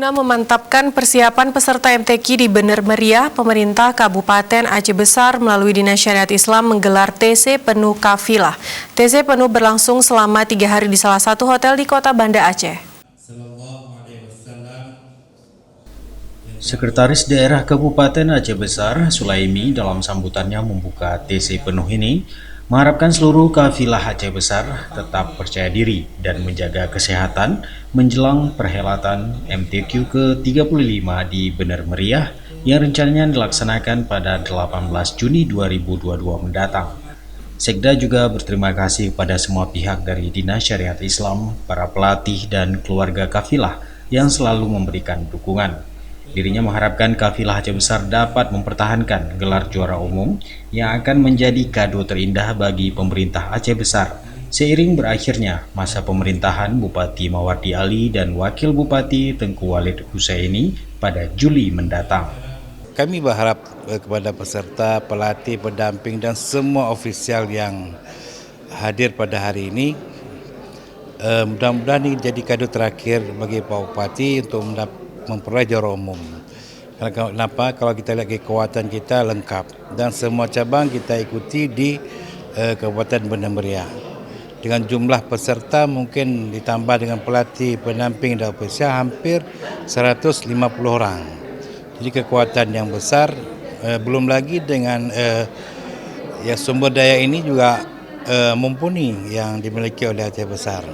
Guna memantapkan persiapan peserta MTQ di Bener Meriah, pemerintah Kabupaten Aceh Besar melalui Dinas Syariat Islam menggelar TC Penuh Kafilah. TC Penuh berlangsung selama 3 hari di salah satu hotel di Kota Banda Aceh. Sekretaris Daerah Kabupaten Aceh Besar, Sulaimi, dalam sambutannya membuka TC Penuh ini, mengharapkan seluruh kafilah Aceh Besar tetap percaya diri dan menjaga kesehatan menjelang perhelatan MTQ ke-35 di Bener Meriah yang rencananya dilaksanakan pada 18 Juni 2022 mendatang. Sekda juga berterima kasih kepada semua pihak dari Dinas Syariat Islam, para pelatih, dan keluarga kafilah yang selalu memberikan dukungan. Dirinya mengharapkan kafilah Aceh Besar dapat mempertahankan gelar juara umum yang akan menjadi kado terindah bagi pemerintah Aceh Besar seiring berakhirnya masa pemerintahan Bupati Mawardi Ali dan Wakil Bupati Tengku Walid Husaini pada Juli mendatang. Kami berharap kepada peserta, pelatih, pendamping, dan semua ofisial yang hadir pada hari ini, mudah-mudahan ini jadi kado terakhir bagi Pak Bupati untuk memperoleh juara umum. Kenapa? Kalau kita lihat kekuatan kita lengkap dan semua cabang kita ikuti di Kabupaten Bener Meriah. Dengan jumlah peserta mungkin ditambah dengan pelatih, pendamping, dan ofisial hampir 150 orang. Jadi kekuatan yang besar, belum lagi dengan ya sumber daya ini juga mumpuni yang dimiliki oleh Aceh Besar.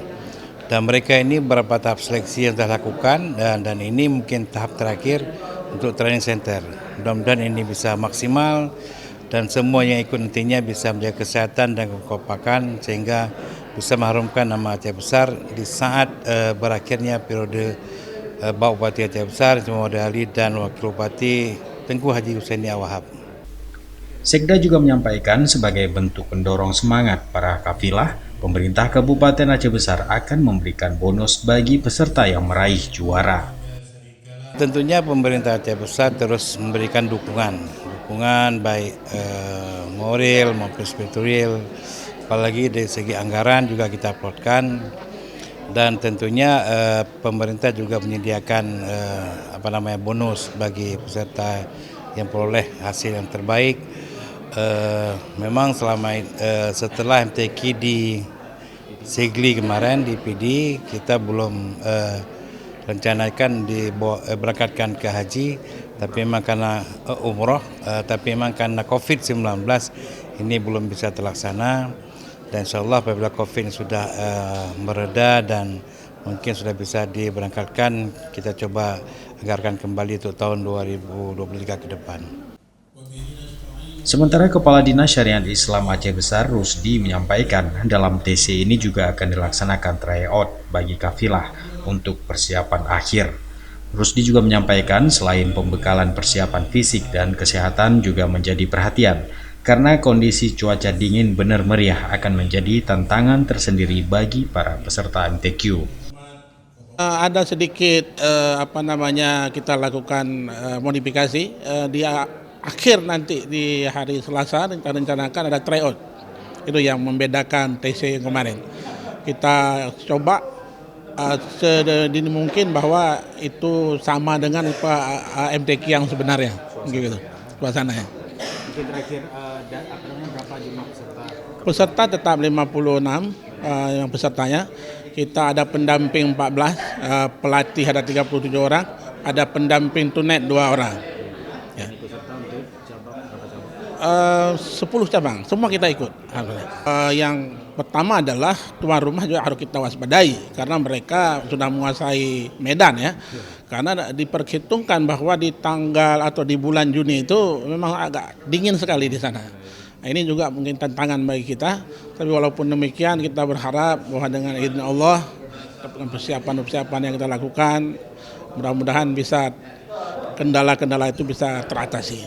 Dan mereka ini beberapa tahap seleksi yang telah lakukan dan ini mungkin tahap terakhir untuk training center. Mudah-mudahan ini bisa maksimal dan semua yang ikut nantinya bisa menjaga kesehatan dan kekompakan sehingga bisa mengharumkan nama Aceh Besar di saat berakhirnya periode Bapak Bupati Aceh Besar, Mawardi Ali, dan Wakil Bupati Tengku Haji Husaini Awahab. Sekda juga menyampaikan sebagai bentuk pendorong semangat para kafilah, pemerintah Kabupaten Aceh Besar akan memberikan bonus bagi peserta yang meraih juara. Tentunya pemerintah Aceh Besar terus memberikan dukungan baik moral maupun spiritual, apalagi dari segi anggaran juga kita uploadkan, dan tentunya pemerintah juga menyediakan bonus bagi peserta yang peroleh hasil yang terbaik. Memang setelah MTQ di Segli kemarin di PD kita belum rencanakan berangkatkan ke haji, tapi memang karena umroh, tapi memang karena COVID-19 ini belum bisa terlaksana. Dan insyaallah apabila COVID sudah mereda dan mungkin sudah bisa diberangkatkan, kita coba agarkan kembali untuk tahun 2023 ke depan. Sementara Kepala Dinas Syariat Islam Aceh Besar Rusdi menyampaikan dalam TC ini juga akan dilaksanakan tryout bagi kafilah untuk persiapan akhir. Rusdi juga menyampaikan selain pembekalan persiapan fisik dan kesehatan juga menjadi perhatian karena kondisi cuaca dingin Bener Meriah akan menjadi tantangan tersendiri bagi para peserta MTQ. Ada sedikit kita lakukan modifikasi di akhir nanti di hari Selasa kita rencanakan ada tryout. Itu yang membedakan TC yang kemarin. Kita coba sedini mungkin bahwa itu sama dengan MTQ yang sebenarnya, gitu suasananya. Mungkin terakhir berapa jumlah peserta? Peserta tetap 56 yang pesertanya. Kita ada pendamping 14, pelatih ada 37 orang, ada pendamping tunet 2 orang. Ya. Peserta untuk cabang berapa cabang? 10 cabang, semua kita ikut. Yang pertama adalah tuan rumah juga harus kita waspadai karena mereka sudah menguasai medan ya. Karena diperhitungkan bahwa di tanggal atau di bulan Juni itu memang agak dingin sekali di sana. Nah, ini juga mungkin tantangan bagi kita. Tapi walaupun demikian kita berharap bahwa dengan izin Allah, dengan persiapan-persiapan yang kita lakukan, mudah-mudahan bisa kendala-kendala itu bisa teratasi.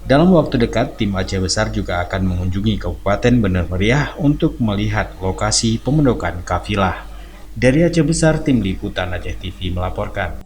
Dalam waktu dekat, tim Aceh Besar juga akan mengunjungi Kabupaten Bener Meriah untuk melihat lokasi pemondokan kafilah. Dari Aceh Besar, tim liputan Aceh TV melaporkan.